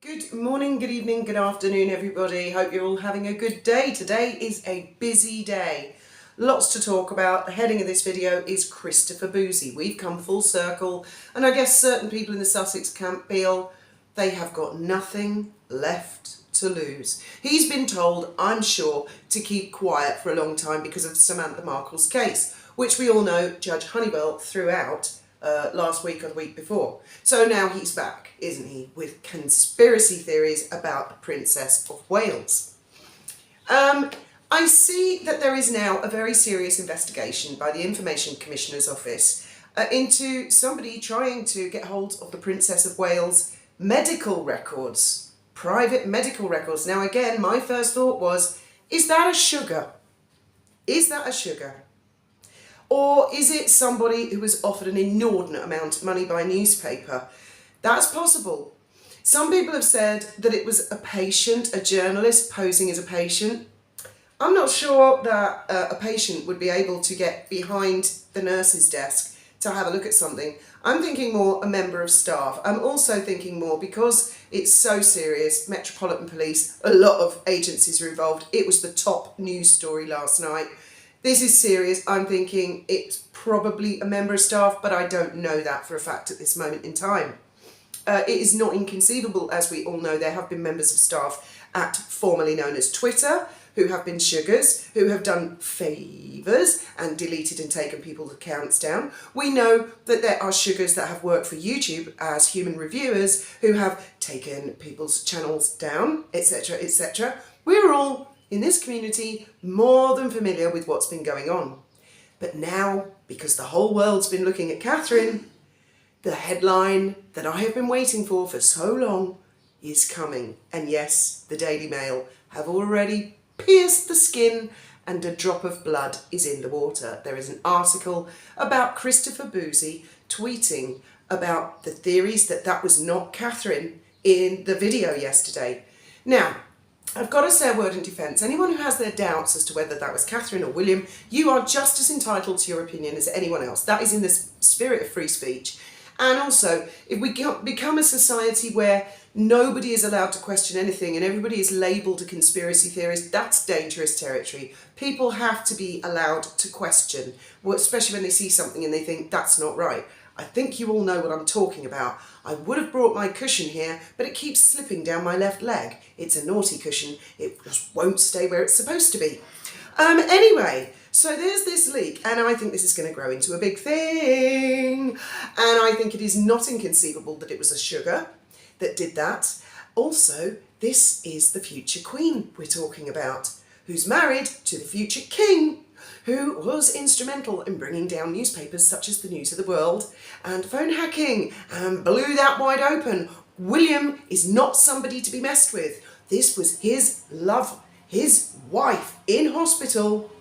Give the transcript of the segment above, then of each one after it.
Good morning, good evening, good afternoon, everybody. Hope you're all having a good day. Today is a busy day. Lots to talk about. The heading of this video is Christopher Bouzy. We've come full circle, and I guess certain people in the Sussex camp feel they have got nothing left to lose. He's been told, I'm sure, to keep quiet for a long time because of Samantha Markle's case, which we all know Judge Honeywell threw out last week or the week before. So now he's back, isn't he, with conspiracy theories about the Princess of Wales. I see that there is now a very serious investigation by the Information Commissioner's Office into somebody trying to get hold of the Princess of Wales' medical records, private medical records. Now again, my first thought was, is that a sugar? Is that a sugar? Or is it somebody who was offered an inordinate amount of money by a newspaper? That's possible. Some people have said that it was a patient, a journalist posing as a patient. I'm not sure that a patient would be able to get behind the nurse's desk to have a look at something. I'm thinking more a member of staff. I'm also thinking more, because it's so serious, Metropolitan Police, a lot of agencies are involved. It was the top news story last night. This is serious. I'm thinking it's probably a member of staff, but I don't know that for a fact at this moment in time. It is not inconceivable, as we all know, there have been members of staff at formerly known as Twitter who have been sugars, who have done favours and deleted and taken people's accounts down. We know that there are sugars that have worked for YouTube as human reviewers who have taken people's channels down, etc., etc. We're all in this community more than familiar with what's been going on. But now, because the whole world's been looking at Catherine, the headline that I have been waiting for so long is coming. And yes, the Daily Mail have already pierced the skin and a drop of blood is in the water. There is an article about Christopher Bouzy tweeting about the theories that that was not Catherine in the video yesterday. Now, I've got to say a word in defence. Anyone who has their doubts as to whether that was Catherine or William, you are just as entitled to your opinion as anyone else. That is in the spirit of free speech. And also, if we become a society where nobody is allowed to question anything and everybody is labelled a conspiracy theorist, that's dangerous territory. People have to be allowed to question, especially when they see something and they think that's not right. I think you all know what I'm talking about. I would have brought my cushion here, but it keeps slipping down my left leg. It's a naughty cushion. It just won't stay where it's supposed to be. Anyway, so there's this leak, and I think this is going to grow into a big thing. And I think it is not inconceivable that it was a sugar that did that. Also, this is the future queen we're talking about, who's married to the future king, who was instrumental in bringing down newspapers such as the News of the World and phone hacking and blew that wide open. William is not somebody to be messed with. This was his love, his wife in hospital.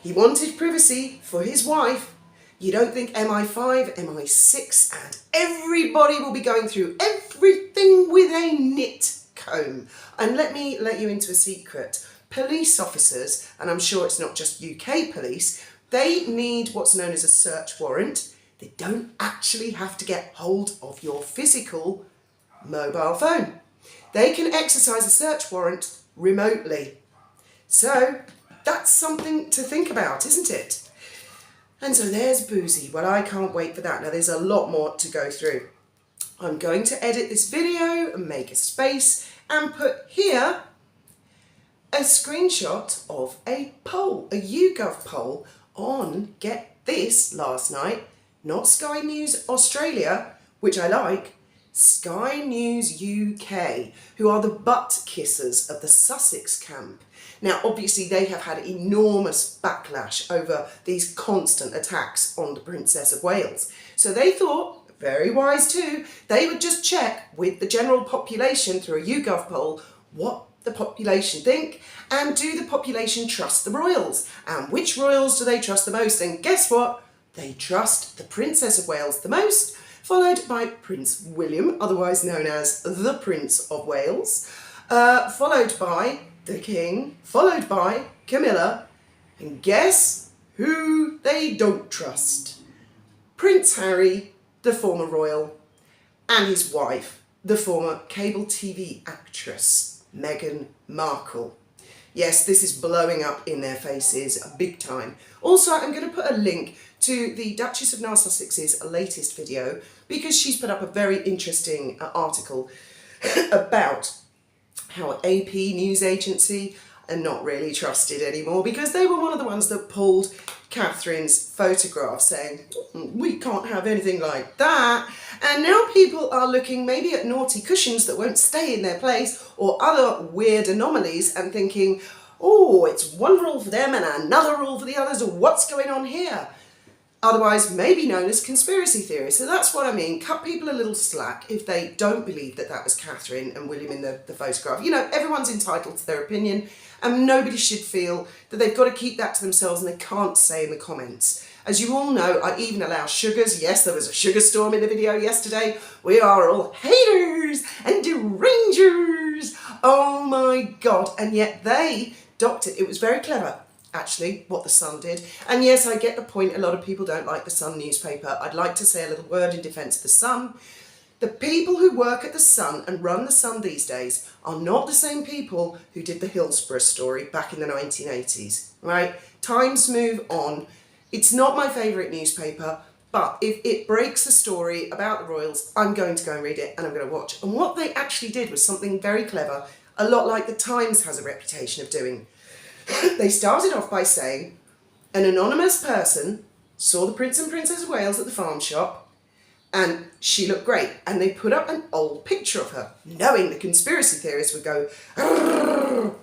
He wanted privacy for his wife. You don't think MI5, MI6 and everybody will be going through everything with a nit comb. And let me let you into a secret. Police officers, and I'm sure it's not just UK police, they need what's known as a search warrant. They don't actually have to get hold of your physical mobile phone. They can exercise a search warrant remotely. So that's something to think about, isn't it? And so there's Bouzy. Well, I can't wait for that. Now there's a lot more to go through. I'm going to edit this video and make a space and put here a screenshot of a poll, a YouGov poll on, get this, last night, not Sky News Australia, which I like, Sky News UK, who are the butt kissers of the Sussex camp. Now, obviously, they have had enormous backlash over these constant attacks on the Princess of Wales. So they thought, very wise too, they would just check with the general population through a YouGov poll what the population think, and do the population trust the royals? And which royals do they trust the most? And guess what? They trust the Princess of Wales the most, followed by Prince William, otherwise known as the Prince of Wales, followed by the King, followed by Camilla, and guess who they don't trust? Prince Harry, the former royal, and his wife, the former cable TV actress, Meghan Markle. Yes, this is blowing up in their faces big time. Also, I'm going to put a link to the Duchess of Narsussex's latest video because she's put up a very interesting article about how AP news agency are not really trusted anymore because they were one of the ones that pulled Catherine's photograph saying, we can't have anything like that. And now people are looking maybe at naughty cushions that won't stay in their place or other weird anomalies and thinking, oh, it's one rule for them and another rule for the others, what's going on here? Otherwise maybe known as conspiracy theories. So that's what I mean. Cut people a little slack if they don't believe that that was Catherine and William in the photograph. You know, everyone's entitled to their opinion and nobody should feel that they've got to keep that to themselves and they can't say in the comments. As you all know, I even allow sugars. Yes, there was a sugar storm in the video yesterday. We are all haters and derangers. Oh my God. And yet they docked it. It was very clever, actually, what the Sun did. And yes, I get the point. A lot of people don't like the Sun newspaper. I'd like to say a little word in defence of the Sun. The people who work at the Sun and run the Sun these days are not the same people who did the Hillsborough story back in the 1980s, right? Times move on. It's not my favourite newspaper, but if it breaks a story about the royals, I'm going to go and read it and I'm going to watch. And what they actually did was something very clever, a lot like the Times has a reputation of doing. They started off by saying an anonymous person saw the Prince and Princess of Wales at the farm shop and she looked great. And they put up an old picture of her, knowing the conspiracy theorists would go, "Arrgh."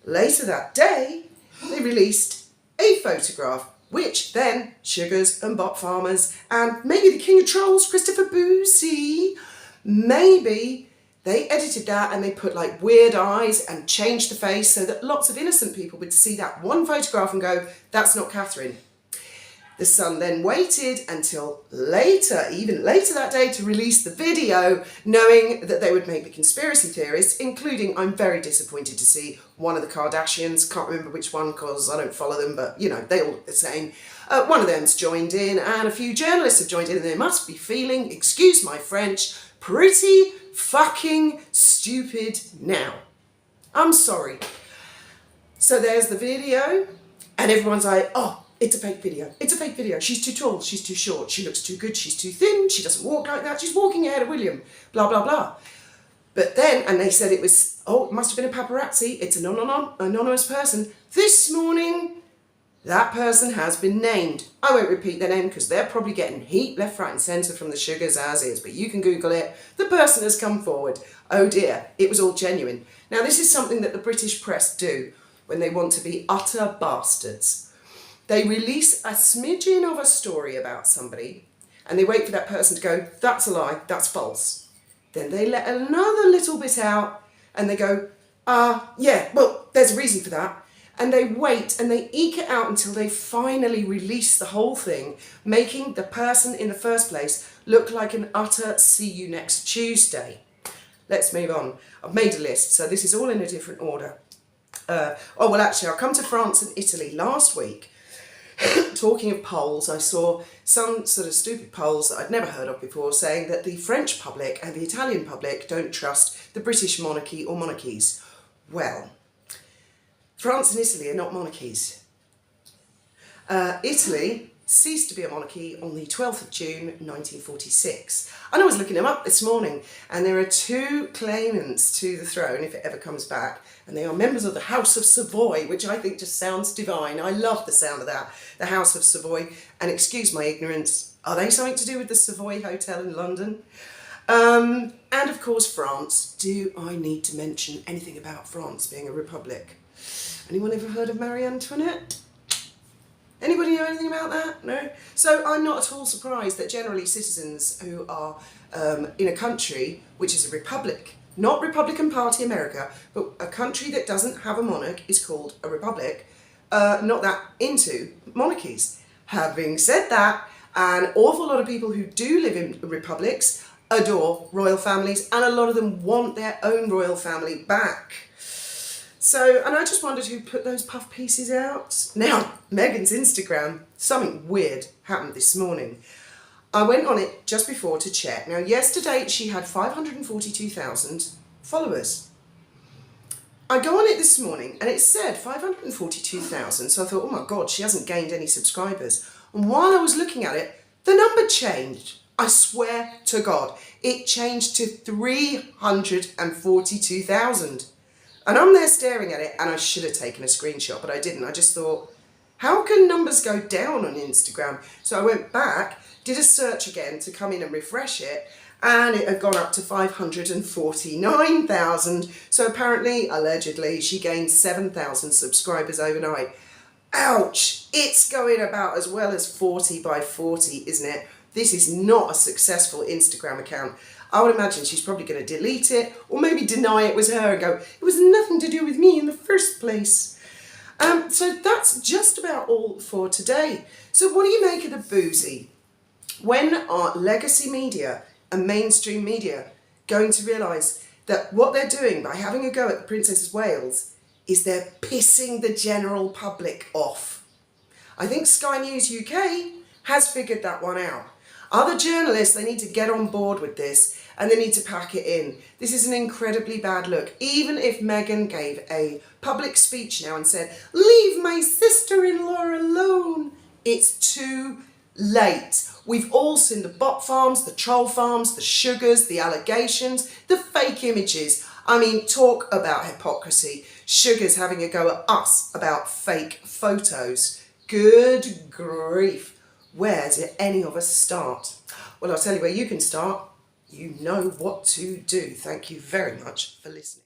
Later that day, they released a photograph, which then Sugars and Bot Farmers and maybe the King of Trolls, Christopher Bouzy, maybe they edited that and they put like weird eyes and changed the face so that lots of innocent people would see that one photograph and go, that's not Catherine. The Sun then waited until later, even later that day, to release the video, knowing that they would make the conspiracy theorists, including, I'm very disappointed to see one of the Kardashians, can't remember which one because I don't follow them, but you know, they all look the same. One of them's joined in and a few journalists have joined in and they must be feeling, excuse my French, pretty fucking stupid now. I'm sorry. So there's the video and everyone's like, oh, it's a fake video. It's a fake video. She's too tall. She's too short. She looks too good. She's too thin. She doesn't walk like that. She's walking ahead of William. Blah, blah, blah. But then, and they said it was, oh, it must have been a paparazzi. It's an anonymous person. This morning, that person has been named. I won't repeat their name because they're probably getting heat left, right and centre from the Sugars as is. But you can Google it. The person has come forward. Oh dear, it was all genuine. Now, this is something that the British press do when they want to be utter bastards. They release a smidgen of a story about somebody and they wait for that person to go, that's a lie, that's false. Then they let another little bit out and they go, yeah, well, there's a reason for that. And they wait and they eke it out until they finally release the whole thing, making the person in the first place look like an utter see you next Tuesday. Let's move on. I've made a list, so this is all in a different order. Oh, well, actually, I'll come to France and Italy. Last week, talking of polls, I saw some sort of stupid polls that I'd never heard of before saying that the French public and the Italian public don't trust the British monarchy or monarchies. Well, France and Italy are not monarchies. Italy ceased to be a monarchy on the 12th of June 1946. And I was looking them up this morning and there are two claimants to the throne if it ever comes back, and they are members of the House of Savoy, which I think just sounds divine. I love the sound of that, the House of Savoy. And excuse my ignorance, are they something to do with the Savoy Hotel in London? And of course France. Do I need to mention anything about France being a republic? Anyone ever heard of Marie Antoinette? Anybody know anything about that? No? So I'm not at all surprised that generally citizens who are in a country which is a republic, not Republican Party America, but a country that doesn't have a monarch is called a republic, not that into monarchies. Having said that, an awful lot of people who do live in republics adore royal families and a lot of them want their own royal family back. So, and I just wondered who put those puff pieces out. Now, Meghan's Instagram, something weird happened this morning. I went on it just before to check. Now, yesterday she had 542,000 followers. I go on it this morning and it said 542,000, so I thought, oh my God, she hasn't gained any subscribers. And while I was looking at it, the number changed. I swear to God, it changed to 342,000. And I'm there staring at it, and I should have taken a screenshot, but I didn't. I just thought, how can numbers go down on Instagram? So I went back, did a search again to come in and refresh it, and it had gone up to 549,000. So apparently, allegedly, she gained 7,000 subscribers overnight. Ouch! It's going about as well as 40 by 40, isn't it? This is not a successful Instagram account. I would imagine she's probably going to delete it, or maybe deny it was her and go, it was nothing to do with me in the first place. So that's just about all for today. So what do you make of the Bouzy? When are legacy media and mainstream media going to realise that what they're doing by having a go at the Princess of Wales is they're pissing the general public off? I think Sky News UK has figured that one out. Other journalists, they need to get on board with this and they need to pack it in. This is an incredibly bad look. Even if Meghan gave a public speech now and said, leave my sister-in-law alone, it's too late. We've all seen the bot farms, the troll farms, the sugars, the allegations, the fake images. I mean, talk about hypocrisy. Sugar's having a go at us about fake photos. Good grief. Where did any of us start? Well, I'll tell you where you can start. You know what to do. Thank you very much for listening.